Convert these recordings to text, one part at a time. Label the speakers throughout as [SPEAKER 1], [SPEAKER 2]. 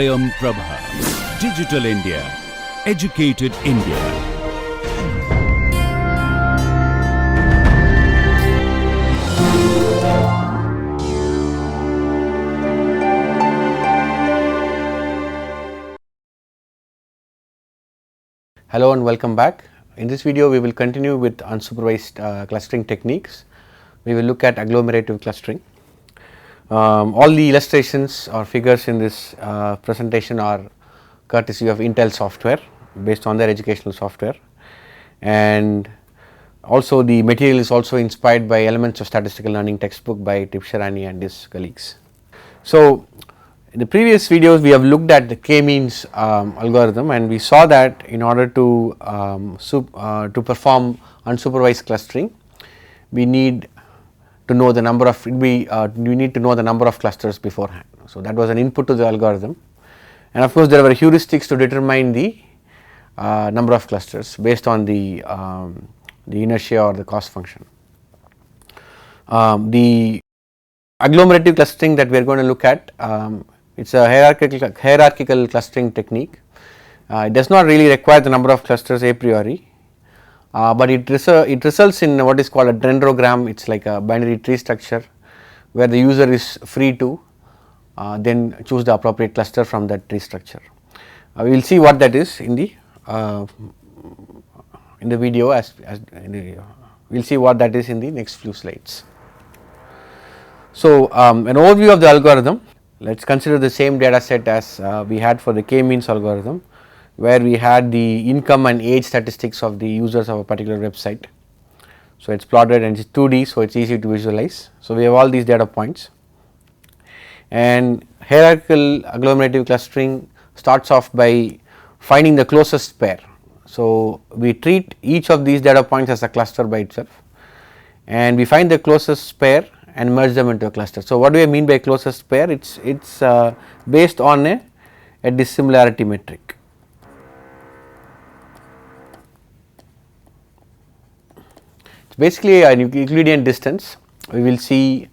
[SPEAKER 1] Swayam Prabha. Digital India. Educated India.
[SPEAKER 2] Hello and welcome back. In this video we will continue with unsupervised clustering techniques. We will look at agglomerative clustering. All the illustrations or figures in this presentation are courtesy of Intel software based on their educational software, and also the material is also inspired by Elements of Statistical Learning textbook by Tibshirani and his colleagues. So, in the previous videos we have looked at the k-means algorithm, and we saw that in order to perform unsupervised clustering we need to know the number of clusters beforehand. So, that was an input to the algorithm, and of course there were heuristics to determine the number of clusters based on the inertia or the cost function. The agglomerative clustering that we are going to look at, it is a hierarchical clustering technique. It does not really require the number of clusters a priori, but it results in what is called a dendrogram. It is like a binary tree structure where the user is free to then choose the appropriate cluster from that tree structure. We will see what that is in the video, we will see what that is in the next few slides. So, an overview of the algorithm. Let us consider the same data set as we had for the k-means algorithm, where we had the income and age statistics of the users of a particular website. So, it is plotted and it is 2D, so it is easy to visualize. So, we have all these data points, and hierarchical agglomerative clustering starts off by finding the closest pair. So, we treat each of these data points as a cluster by itself, and we find the closest pair and merge them into a cluster. So, what do I mean by closest pair? It is based on a dissimilarity metric. It is basically an Euclidean distance. We will see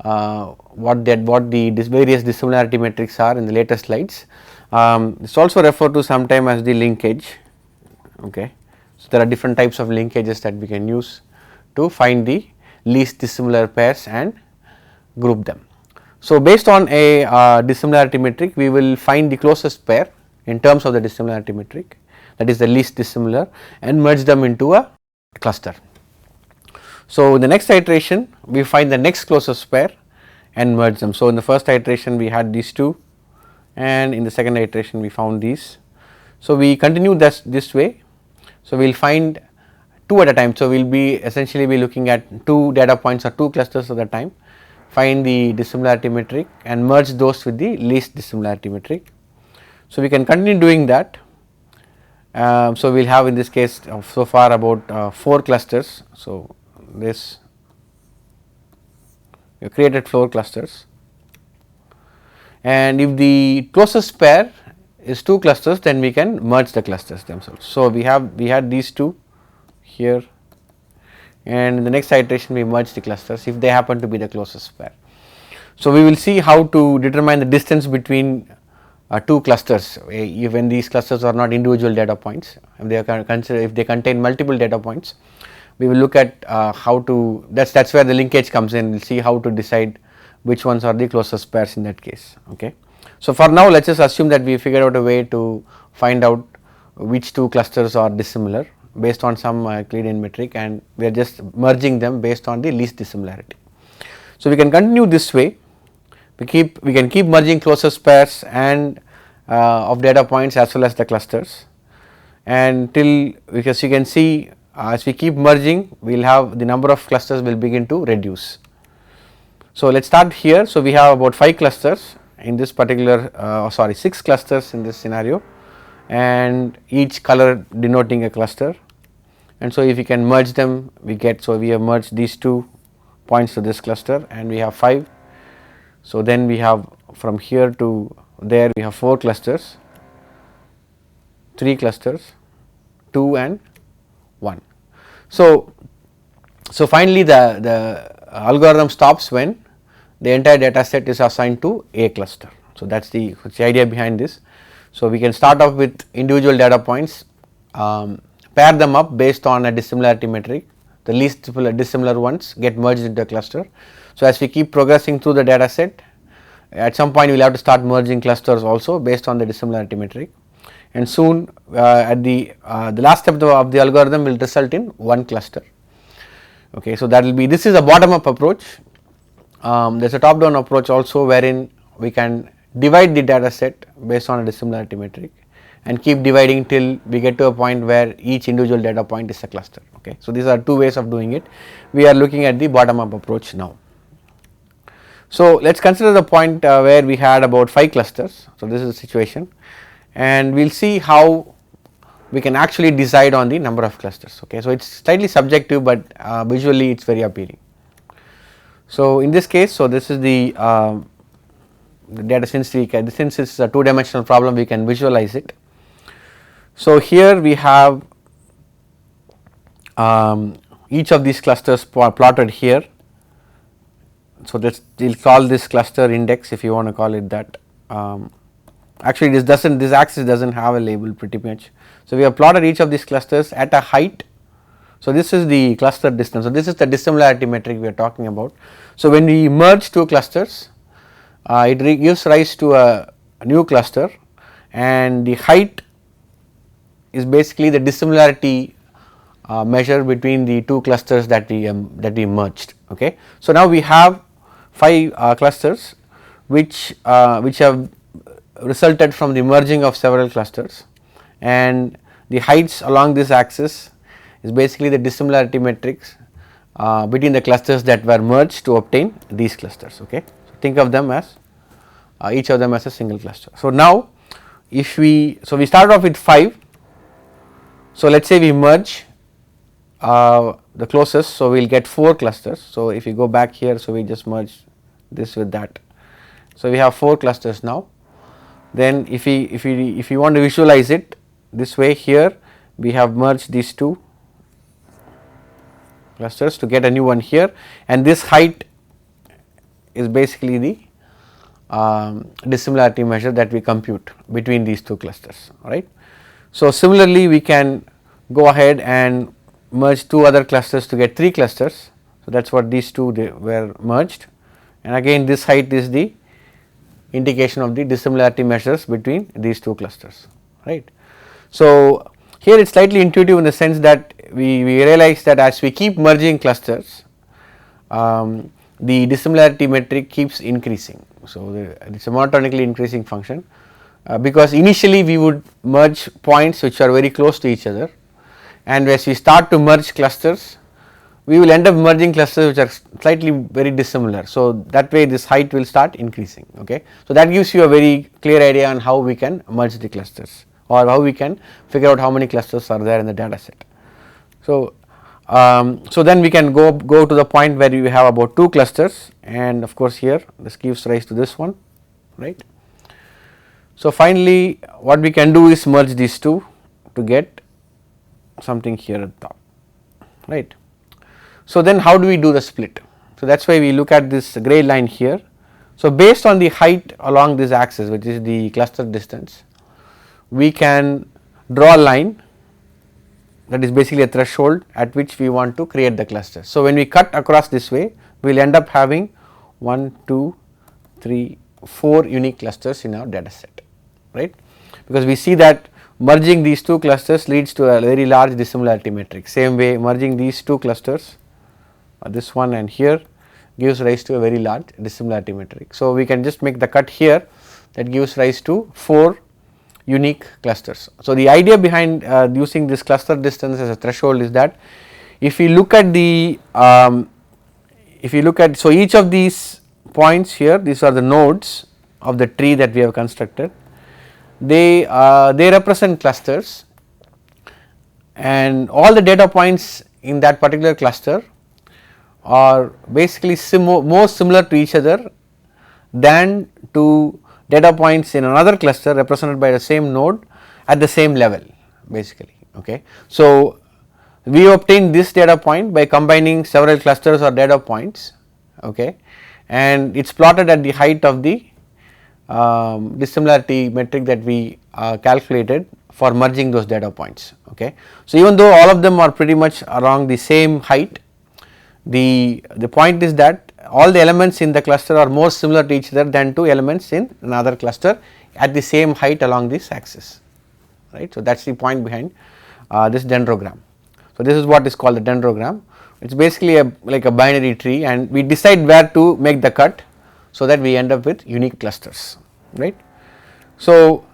[SPEAKER 2] what the various dissimilarity metrics are in the later slides. It is also referred to sometime as the linkage. Okay. So, there are different types of linkages that we can use to find the least dissimilar pairs and group them. So, based on a dissimilarity metric, we will find the closest pair in terms of the dissimilarity metric, that is the least dissimilar, and merge them into a cluster. So, in the next iteration we find the next closest pair and merge them. So, in the first iteration we had these two, and in the second iteration we found these. So, we continue this way. So, we will find 2 at a time. So, we will be essentially looking at 2 data points or 2 clusters at a time, find the dissimilarity metric and merge those with the least dissimilarity metric. So, we can continue doing that. So, we will have in this case so far about 4 clusters. So, this you created 4 clusters, and if the closest pair is 2 clusters, then we can merge the clusters themselves. So, we had these 2 here, and in the next iteration we merge the clusters if they happen to be the closest pair. So, we will see how to determine the distance between 2 clusters when these clusters are not individual data points. If they contain multiple data points, we will look at how to, that is where the linkage comes in. We will see how to decide which ones are the closest pairs in that case. Okay. So, for now let us just assume that we figured out a way to find out which 2 clusters are dissimilar based on some Euclidean metric, and we are just merging them based on the least dissimilarity. So, we can continue this way. We can keep merging closest pairs and of data points as well as the clusters, and because you can see as we keep merging we will have the number of clusters will begin to reduce. So, let us start here. So, we have about 5 clusters in this particular 6 clusters in this scenario, and each color denoting a cluster, and so if we can merge them we get, so we have merged these 2 points to this cluster and we have 5. So, then we have from here to there we have 4 clusters, 3 clusters, 2 and 1. So, finally the algorithm stops when the entire data set is assigned to a cluster. So that's the idea behind this. So we can start off with individual data points, pair them up based on a dissimilarity metric. The least dissimilar ones get merged into a cluster. So as we keep progressing through the data set, at some point we will have to start merging clusters also based on the dissimilarity metric, and soon at the last step of the algorithm will result in one cluster. Okay, so that will be, this is a bottom up approach. There is a top down approach also, wherein we can divide the data set based on a dissimilarity metric and keep dividing till we get to a point where each individual data point is a cluster. Okay, so these are two ways of doing it. We are looking at the bottom up approach now. So let us consider the point where we had about 5 clusters. So this is the situation, and we will see how we can actually decide on the number of clusters. Okay, so it is slightly subjective, but visually it is very appealing. So in this case, so this is the data, since it is a 2-dimensional problem, we can visualize it. So here we have each of these clusters plotted here. So we will call this cluster index, if you want to call it that. Actually this axis does not have a label pretty much. So we have plotted each of these clusters at a height. So this is the cluster distance. So this is the dissimilarity metric we are talking about. So when we merge two clusters, it gives rise to a new cluster, and the height is basically the dissimilarity measure between the two clusters that we merged. Okay, so now we have 5 clusters which have resulted from the merging of several clusters, and the heights along this axis is basically the dissimilarity metrics between the clusters that were merged to obtain these clusters. Okay, so think of them as each of them as a single cluster. So now if we start off with 5. So let us say we merge the closest, so we will get 4 clusters. So if you go back here, so we just merge this with that. So we have 4 clusters now. Then if we want to visualize it this way, here we have merged these 2 clusters to get a new one here, and this height is basically the dissimilarity measure that we compute between these 2 clusters. Alright. So similarly we can go ahead and merge 2 other clusters to get 3 clusters. So that is what these 2 were merged, and again this height is the indication of the dissimilarity measures between these 2 clusters, right. So here it is slightly intuitive in the sense that we realize that as we keep merging clusters, the dissimilarity metric keeps increasing. So it is a monotonically increasing function, because initially we would merge points which are very close to each other, and as we start to merge clusters, we will end up merging clusters which are slightly very dissimilar. So that way this height will start increasing. Okay, so that gives you a very clear idea on how we can merge the clusters, or how we can figure out how many clusters are there in the data set. So so then we can go to the point where we have about 2 clusters, and of course here this gives rise to this one, right. So finally what we can do is merge these 2 to get something here at the top, right. So then how do we do the split? So that is why we look at this grey line here. So based on the height along this axis, which is the cluster distance, we can draw a line that is basically a threshold at which we want to create the cluster. So when we cut across this way, we will end up having 1, 2, 3, 4 unique clusters in our data set, right, because we see that merging these 2 clusters leads to a very large dissimilarity matrix. Same way merging these 2 clusters, this one and here, gives rise to a very large dissimilarity matrix. So we can just make the cut here that gives rise to 4 unique clusters. So the idea behind using this cluster distance as a threshold is that if we look at the so each of these points here, these are the nodes of the tree that we have constructed, they represent clusters, and all the data points in that particular cluster are basically more similar to each other than to data points in another cluster represented by the same node at the same level basically. Okay. So we obtain this data point by combining several clusters or data points, okay, and it is plotted at the height of the dissimilarity metric that we calculated for merging those data points. Okay. So, even though all of them are pretty much along the same height, the point is that all the elements in the cluster are more similar to each other than two elements in another cluster at the same height along this axis, right. So, that is the point behind this dendrogram. So, this is what is called the dendrogram. It is basically like a binary tree, and we decide where to make the cut, so that we end up with unique clusters, right. So,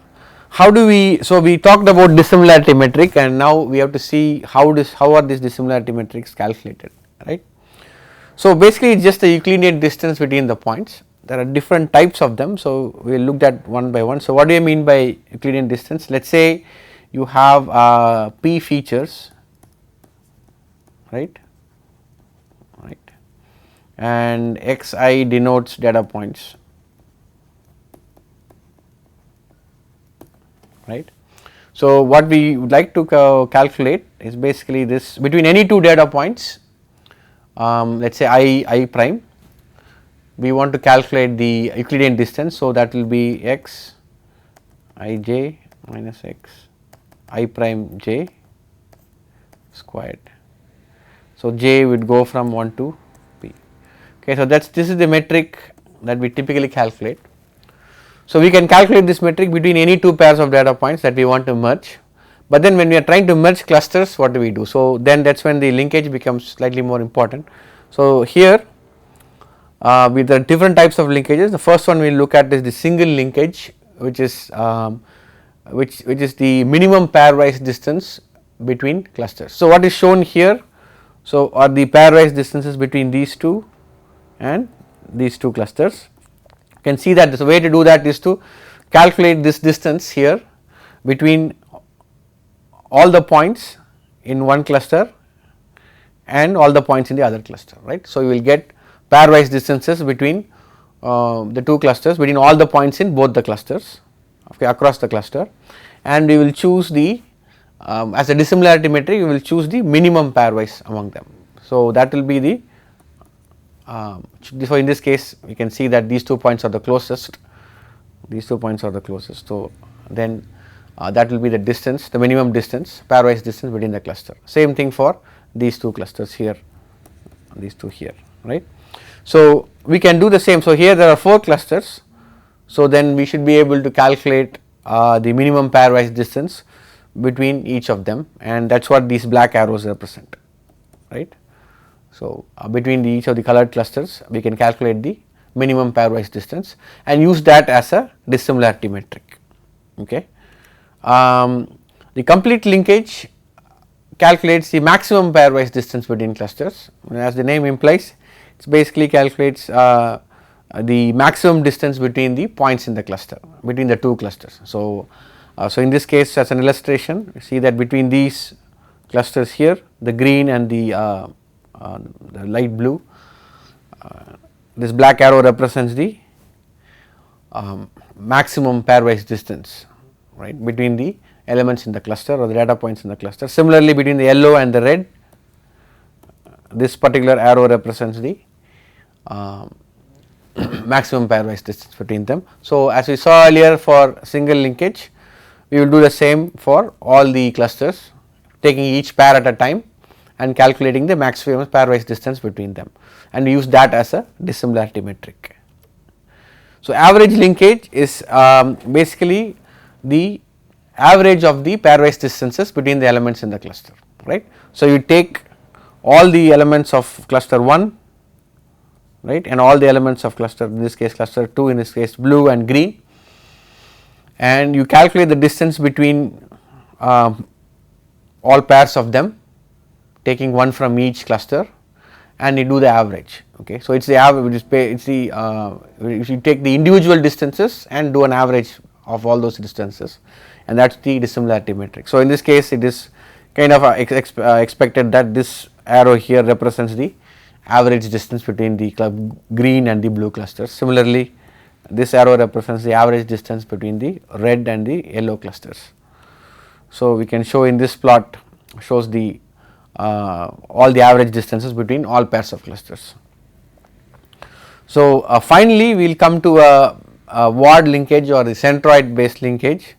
[SPEAKER 2] how do we, so we talked about dissimilarity metric, and now we have to see how are these dissimilarity metrics calculated, right. So, basically it is just the Euclidean distance between the points. There are different types of them, so we will look at one by one. So, what do you mean by Euclidean distance? Let us say you have p features, right, and xi denotes data points, right. So, what we would like to calculate is basically this between any two data points, let us say I prime, we want to calculate the Euclidean distance. So, that will be x I j minus x I prime j squared. So, j would go from 1 to p. Okay, so, this is the metric that we typically calculate. So, we can calculate this metric between any two pairs of data points that we want to merge, but then when we are trying to merge clusters, what do we do? So, then that is when the linkage becomes slightly more important. So, here with the different types of linkages, the first one we will look at is the single linkage, which is which is the minimum pairwise distance between clusters. So, what is shown here, so are the pairwise distances between these two and these two clusters. You can see that the way to do that is to calculate this distance here between all the points in one cluster and all the points in the other cluster, right. So, you will get pairwise distances between the two clusters, between all the points in both the clusters, okay, across the cluster, and we will choose the as a dissimilarity metric, we will choose the minimum pairwise among them. So, that will be the so in this case we can see that these 2 points are the closest, these 2 points are the closest. So, then that will be the distance, the minimum distance, pairwise distance between the cluster. Same thing for these two clusters here, these two here, right. So, we can do the same. So, here there are 4 clusters. So, then we should be able to calculate the minimum pairwise distance between each of them, and that is what these black arrows represent, right. So, between each of the colored clusters we can calculate the minimum pairwise distance and use that as a dissimilarity metric. Okay. The complete linkage calculates the maximum pairwise distance between clusters, as the name implies, it basically calculates the maximum distance between the points in the cluster, between the two clusters. So, so in this case, as an illustration, you see that between these clusters here, the green and the light blue, this black arrow represents the maximum pairwise distance, right, between the elements in the cluster or the data points in the cluster. Similarly, between the yellow and the red, this particular arrow represents the maximum pairwise distance between them. So, as we saw earlier for single linkage, we will do the same for all the clusters, taking each pair at a time and calculating the maximum pairwise distance between them, and we use that as a dissimilarity metric. So, average linkage is basically the average of the pairwise distances between the elements in the cluster, right. So, you take all the elements of cluster 1, right, and all the elements of cluster, in this case cluster 2, in this case blue and green, and you calculate the distance between all pairs of them, taking one from each cluster, and you do the average. Okay. So, it is the average, it is the if you take the individual distances and do an average of all those distances, and that is the dissimilarity metric. So, in this case it is kind of expected that this arrow here represents the average distance between the green and the blue clusters. Similarly, this arrow represents the average distance between the red and the yellow clusters. So, we can show in this plot, shows the all the average distances between all pairs of clusters. So, finally, we will come to Ward linkage or the centroid based linkage,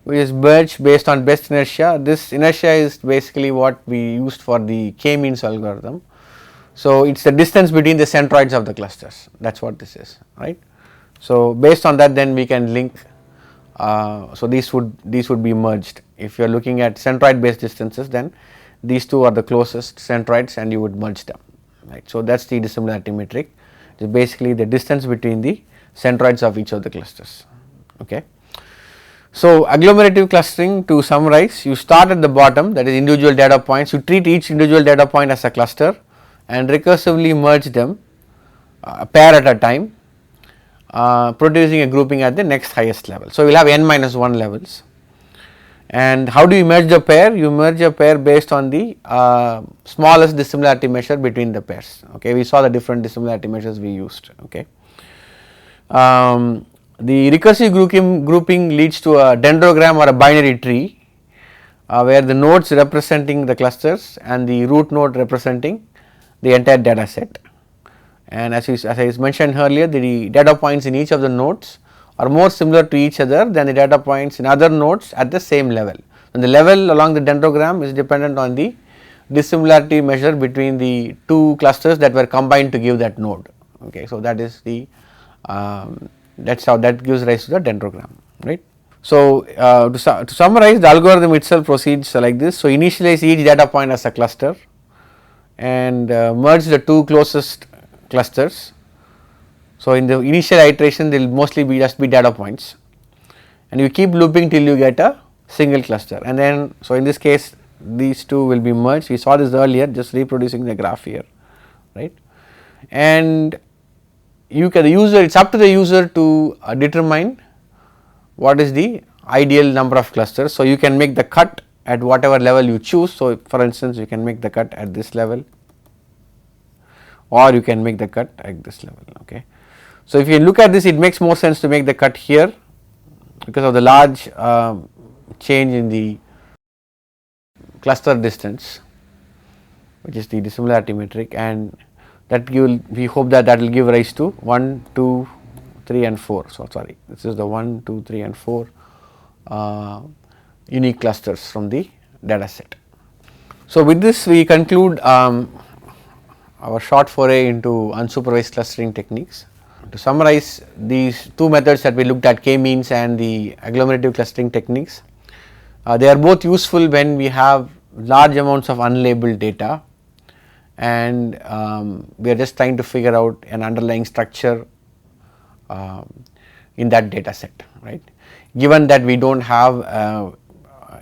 [SPEAKER 2] which is merged based on best inertia. This inertia is basically what we used for the k-means algorithm. So, it is the distance between the centroids of the clusters, that is what this is, right. So, based on that then we can link, so these would be merged. If you are looking at centroid based distances, then these two are the closest centroids and you would merge them, right. So, that is the dissimilarity metric, it is basically the distance between the centroids of each of the clusters, okay. So, agglomerative clustering, to summarize, you start at the bottom, that is individual data points, you treat each individual data point as a cluster and recursively merge them a pair at a time, producing a grouping at the next highest level. So, we will have n minus 1 levels. And how do you merge the pair? You merge a pair based on the smallest dissimilarity measure between the pairs, okay. We saw the different dissimilarity measures we used, okay. The recursive grouping leads to a dendrogram or a binary tree, where the nodes representing the clusters and the root node representing the entire data set. And as I mentioned earlier, the data points in each of the nodes are more similar to each other than the data points in other nodes at the same level. And the level along the dendrogram is dependent on the dissimilarity measure between the two clusters that were combined to give that node, okay. So, that is the that is how that gives rise to the dendrogram, right. So, to summarize, the algorithm itself proceeds like this. So, initialize each data point as a cluster and merge the two closest clusters. So, in the initial iteration they will mostly be just be data points and you keep looping till you get a single cluster, and then so in this case these two will be merged. We saw this earlier, just reproducing the graph here, right. And you can, the user, it is up to the user to determine what is the ideal number of clusters. So, you can make the cut at whatever level you choose. So, for instance, you can make the cut at this level or you can make the cut at this level, okay. So, if you look at this, it makes more sense to make the cut here because of the large change in the cluster distance, which is the dissimilarity metric, and that we hope that will give rise to 1, 2, 3 and 4. So, sorry, this is the 1, 2, 3 and 4 unique clusters from the data set. So, with this we conclude our short foray into unsupervised clustering techniques. To summarize, these two methods that we looked at, k-means and the agglomerative clustering techniques, they are both useful when we have large amounts of unlabeled data and we are just trying to figure out an underlying structure in that data set, right. Given that we do not have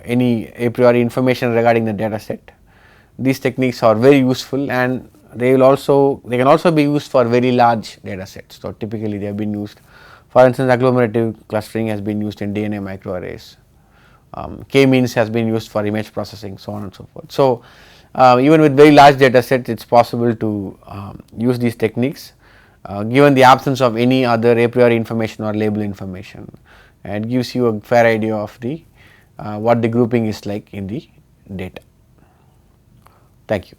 [SPEAKER 2] any a priori information regarding the data set, these techniques are very useful and they can also be used for very large data sets. So, typically they have been used, for instance, agglomerative clustering has been used in DNA microarrays, k-means has been used for image processing, so on and so forth. So, even with very large data sets, it is possible to use these techniques given the absence of any other a priori information or label information, and gives you a fair idea of the what the grouping is like in the data. Thank you.